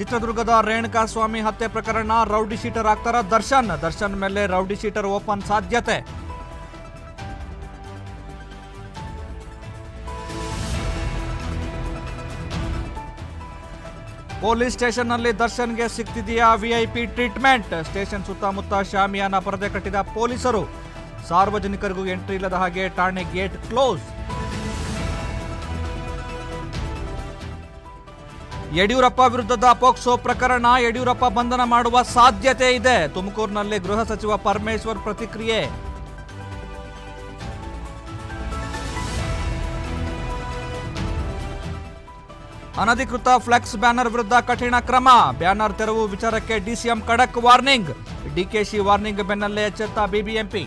ಚಿತ್ರದುರ್ಗದ ರೇಣುಕಾಸ್ವಾಮಿ ಹತ್ಯೆ ಪ್ರಕರಣ ರೌಡಿ ಶೀಟರ್ ಆಗ್ತಾರ ದರ್ಶನ್ ಮೇಲೆ ರೌಡಿ ಶೀಟರ್ ಓಪನ್ ಸಾಧ್ಯತೆ. ಪೊಲೀಸ್ ಸ್ಟೇಷನ್ನಲ್ಲಿ ದರ್ಶನ್ಗೆ ಸಿಗ್ತಿದೆಯಾ ವಿಐಪಿ ಟ್ರೀಟ್ಮೆಂಟ್? ಸ್ಟೇಷನ್ ಸುತ್ತಮುತ್ತ ಶಾಮಿಯಾನ ಪರದೆ ಕಟ್ಟಿದ ಪೊಲೀಸರು. ಸಾರ್ವಜನಿಕರಿಗೂ ಎಂಟ್ರಿ ಇಲ್ಲದ ಹಾಗೆ ಠಾಣೆ ಗೇಟ್ ಕ್ಲೋಸ್. ಯಡಿಯೂರಪ್ಪ ವಿರುದ್ಧದ ಪೋಕ್ಸೋ ಪ್ರಕರಣ, ಯಡಿಯೂರಪ್ಪ ಬಂಧನ ಮಾಡುವ ಸಾಧ್ಯತೆ ಇದೆ. ತುಮಕೂರಿನಲ್ಲಿ ಗೃಹ ಸಚಿವ ಪರಮೇಶ್ವರ್ ಪ್ರತಿಕ್ರಿಯೆ. ಅನಧಿಕೃತ ಫ್ಲೆಕ್ಸ್ ಬ್ಯಾನರ್ ವಿರುದ್ಧ ಕಠಿಣ ಕ್ರಮ. ಬ್ಯಾನರ್ ತೆರವು ವಿಚಾರಕ್ಕೆ ಡಿಸಿಎಂ ಖಡಕ್ ವಾರ್ನಿಂಗ್. ಡಿಕೆಶಿ ವಾರ್ನಿಂಗ್ ಬೆನ್ನಲ್ಲೇ ಎಚ್ಚೆತ್ತ ಬಿಬಿಎಂಪಿ.